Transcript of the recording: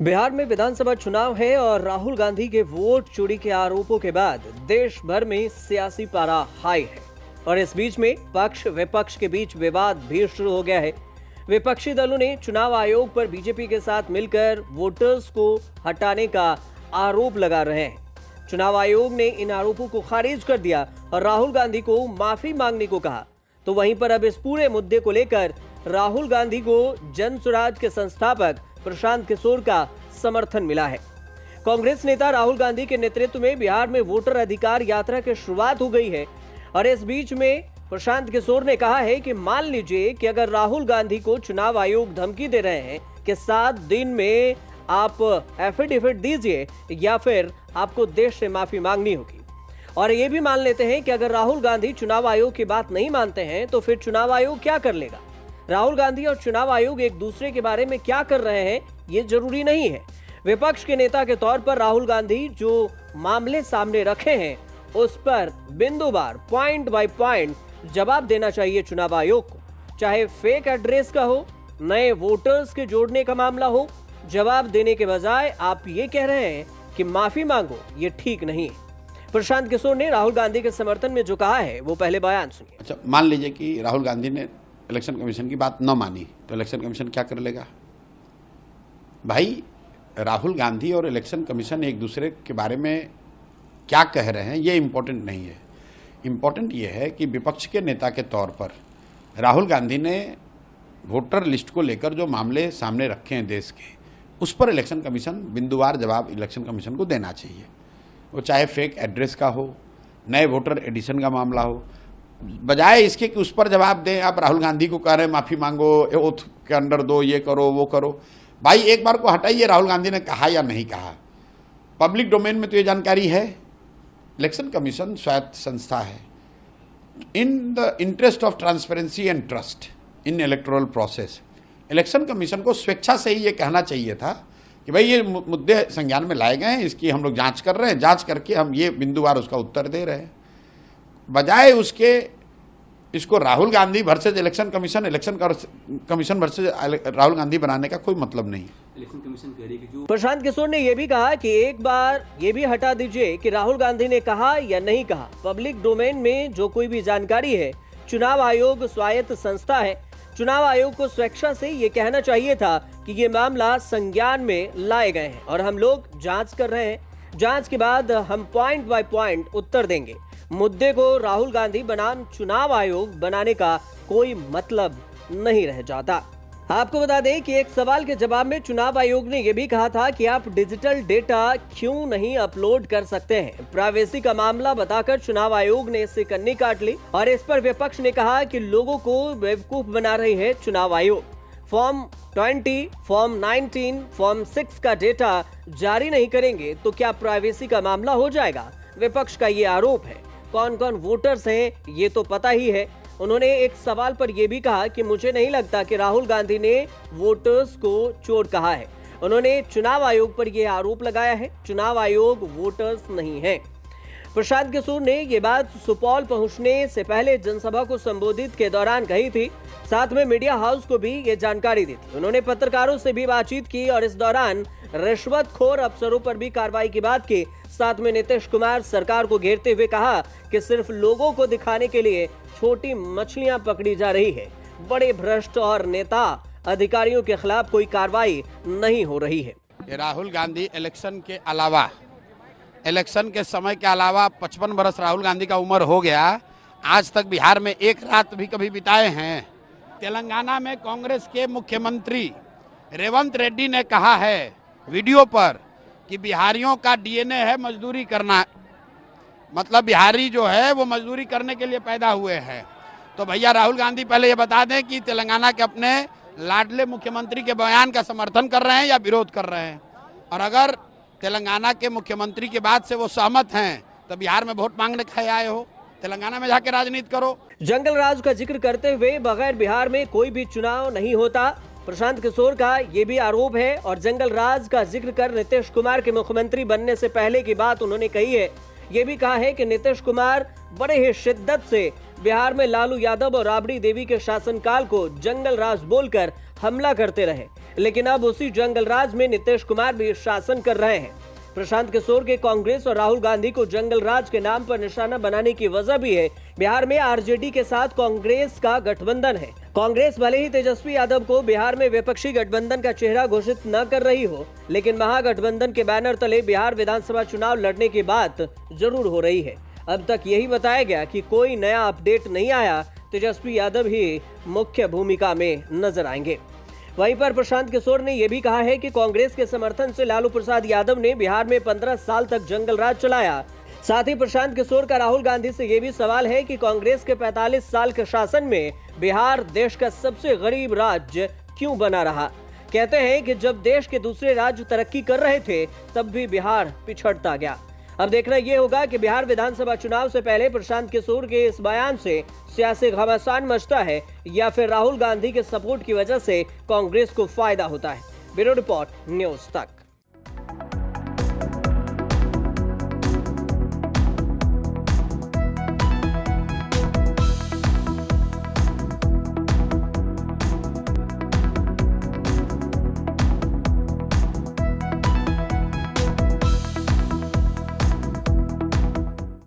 बिहार में विधानसभा चुनाव है और राहुल गांधी के वोट चोरी के आरोपों के बाद देश भर में सियासी पारा हाई है। और इस बीच में पक्ष विपक्ष के बीच विवाद भी शुरू हो गया है। विपक्षी दलों ने चुनाव आयोग पर बीजेपी के साथ मिलकर वोटर्स को हटाने का आरोप लगा रहे हैं। चुनाव आयोग ने इन आरोपों को खारिज कर दिया और राहुल गांधी को माफी मांगने को कहा। तो वहीं पर अब इस पूरे मुद्दे को लेकर राहुल गांधी को जन स्वराज के संस्थापक प्रशांत किशोर का समर्थन मिला है। कांग्रेस नेता राहुल गांधी के नेतृत्व में बिहार में वोटर अधिकार यात्रा की शुरुआत हो गई है और इस बीच में प्रशांत किशोर ने कहा है कि मान लीजिए कि अगर राहुल गांधी को चुनाव आयोग धमकी दे रहे हैं कि 7 दिन में आप एफिडेविट दीजिए या फिर आपको देश से माफी मांगनी होगी। और ये भी मान लेते हैं कि अगर राहुल गांधी चुनाव आयोग की बात नहीं मानते हैं तो फिर चुनाव आयोग क्या कर लेगा। राहुल गांधी और चुनाव आयोग एक दूसरे के बारे में क्या कर रहे हैं ये जरूरी नहीं है। विपक्ष के नेता के तौर पर राहुल गांधी जो मामले सामने रखे हैं उस पर बिंदुवार पॉइंट बाय पॉइंट जवाब देना चाहिए चुनाव आयोग को। चाहे फेक एड्रेस का हो, नए वोटर्स के जोड़ने का मामला हो, जवाब देने के बजाय आप ये कह रहे हैं कि माफी मांगो, ये ठीक नहीं है। प्रशांत किशोर ने राहुल गांधी के समर्थन में जो कहा है वो पहले बयान सुनिए। अच्छा, मान लीजिए कि राहुल गांधी ने इलेक्शन कमीशन की बात न मानी तो इलेक्शन कमीशन क्या कर लेगा? भाई, राहुल गांधी और इलेक्शन कमीशन एक दूसरे के बारे में क्या कह रहे हैं ये इम्पोर्टेंट नहीं है। इम्पोर्टेंट ये है कि विपक्ष के नेता के तौर पर राहुल गांधी ने वोटर लिस्ट को लेकर जो मामले सामने रखे हैं देश के, उस पर इलेक्शन कमीशन बिंदुवार जवाब इलेक्शन कमीशन को देना चाहिए। वो चाहे फेक एड्रेस का हो, नए वोटर एडिशन का मामला हो, बजाय इसके कि उस पर जवाब दें आप राहुल गांधी को कह रहे हैं माफी मांगो, ओथ के अंडर दो, ये करो वो करो। भाई, एक बार को हटाइए, राहुल गांधी ने कहा या नहीं कहा। पब्लिक डोमेन में तो ये जानकारी है। इलेक्शन कमीशन स्वायत्त संस्था है। In the interest of transparency and trust in electoral process, election commission को स्वेच्छा से ही ये कहना चाहिए था कि भाई ये मुद्दे संज्ञान में लाए गए हैं, इसकी हम लोग जांच कर रहे हैं, जांच करके हम ये बिंदुवार उसका उत्तर दे रहे हैं। बजाय उसके इसको Rahul Gandhi versus election commission versus Rahul Gandhi बनाने का कोई मतलब नहीं है। इलेक्शन कमीशन कह रही है कि जो प्रशांत किशोर ने यह भी कहा कि एक बार ये भी हटा दीजिए कि राहुल गांधी ने कहा या नहीं कहा। पब्लिक डोमेन में जो कोई भी जानकारी है, चुनाव आयोग स्वायत्त संस्था है। चुनाव आयोग को स्वेच्छा से ये कहना चाहिए था कि ये मामला संज्ञान में लाए गए हैं और हम लोग जांच कर रहे हैं। जांच के बाद हम पॉइंट बाय पॉइंट उत्तर देंगे। मुद्दे को राहुल गांधी बनाम चुनाव आयोग बनाने का कोई मतलब नहीं रह जाता। आपको बता दें कि एक सवाल के जवाब में चुनाव आयोग ने यह भी कहा था कि आप डिजिटल डेटा क्यों नहीं अपलोड कर सकते हैं। प्राइवेसी का मामला बताकर चुनाव आयोग ने इससे कन्नी काट ली और इस पर विपक्ष ने कहा कि लोगों को बेवकूफ बना रही है चुनाव आयोग। फॉर्म 20, फॉर्म 19, फॉर्म 6 का डेटा जारी नहीं करेंगे तो क्या प्राइवेसी का मामला हो जाएगा? विपक्ष का ये आरोप है। कौन कौन वोटर्स हैं ये तो पता ही है। उन्होंने एक सवाल पर यह भी कहा कि मुझे नहीं लगता कि राहुल गांधी ने वोटर्स को चोर कहा है। उन्होंने चुनाव आयोग पर यह आरोप लगाया है। चुनाव आयोग वोटर्स नहीं है। प्रशांत किशोर ने यह बात सुपौल पहुंचने से पहले जनसभा को संबोधित के दौरान कही थी। साथ में मीडिया हाउस को भी ये जानकारी दी थी। उन्होंने पत्रकारों से भी बातचीत की और इस दौरान रिश्वतखोर अफसरों पर भी कार्रवाई की बात की। साथ में नीतीश कुमार सरकार को घेरते हुए कहा कि सिर्फ लोगों को दिखाने के लिए छोटी मछलियां पकड़ी जा रही है। बड़े भ्रष्ट और नेता अधिकारियों के खिलाफ कोई कार्रवाई नहीं हो रही है। राहुल गांधी इलेक्शन के समय के अलावा 55 बरस राहुल गांधी का उम्र हो गया, आज तक बिहार में एक रात भी कभी बिताए हैं? तेलंगाना में कांग्रेस के मुख्यमंत्री रेवंत रेड्डी ने कहा है वीडियो पर कि बिहारियों का डीएनए है मजदूरी करना, मतलब बिहारी जो है वो मजदूरी करने के लिए पैदा हुए हैं। तो भैया राहुल गांधी पहले ये बता दें कि तेलंगाना के अपने लाडले मुख्यमंत्री के बयान का समर्थन कर रहे हैं या विरोध कर रहे हैं। और अगर तेलंगाना के मुख्यमंत्री के बात से वो सहमत हैं तो बिहार में वोट मांगने खाए आए हो, तेलंगाना में जाके राजनीति करो। जंगल राज का जिक्र करते हुए बगैर बिहार में कोई भी चुनाव नहीं होता, प्रशांत किशोर का ये भी आरोप है। और जंगल राज का जिक्र कर नीतीश कुमार के मुख्यमंत्री बनने से पहले की बात उन्होंने कही है। ये भी कहा है कि नीतीश कुमार बड़े ही शिद्दत से बिहार में लालू यादव और राबड़ी देवी के शासनकाल को जंगल राज बोलकर हमला करते रहे। लेकिन अब उसी जंगल राज में नीतीश कुमार भी शासन कर रहे हैं। प्रशांत किशोर के कांग्रेस और राहुल गांधी को जंगल राज के नाम पर निशाना बनाने की वजह भी है बिहार में आरजेडी के साथ कांग्रेस का गठबंधन है। कांग्रेस भले ही तेजस्वी यादव को बिहार में विपक्षी गठबंधन का चेहरा घोषित न कर रही हो, लेकिन महागठबंधन के बैनर तले बिहार विधानसभा चुनाव लड़ने की बात जरूर हो रही है। अब तक यही बताया गया कि कोई नया अपडेट नहीं आया, तेजस्वी यादव ही मुख्य भूमिका में नजर आएंगे। वहीं पर प्रशांत किशोर ने यह भी कहा है कि कांग्रेस के समर्थन से लालू प्रसाद यादव ने बिहार में 15 साल तक जंगल राज चलाया। साथ ही प्रशांत किशोर का राहुल गांधी से यह भी सवाल है कि कांग्रेस के 45 साल के शासन में बिहार देश का सबसे गरीब राज्य क्यों बना रहा। कहते हैं कि जब देश के दूसरे राज्य तरक्की कर रहे थे तब भी बिहार पिछड़ता गया। अब देखना यह होगा कि बिहार विधानसभा चुनाव से पहले प्रशांत किशोर के इस बयान से सियासी घमासान मचता है या फिर राहुल गांधी के सपोर्ट की वजह से कांग्रेस को फायदा होता है। ब्यूरो रिपोर्ट, न्यूज़ तक।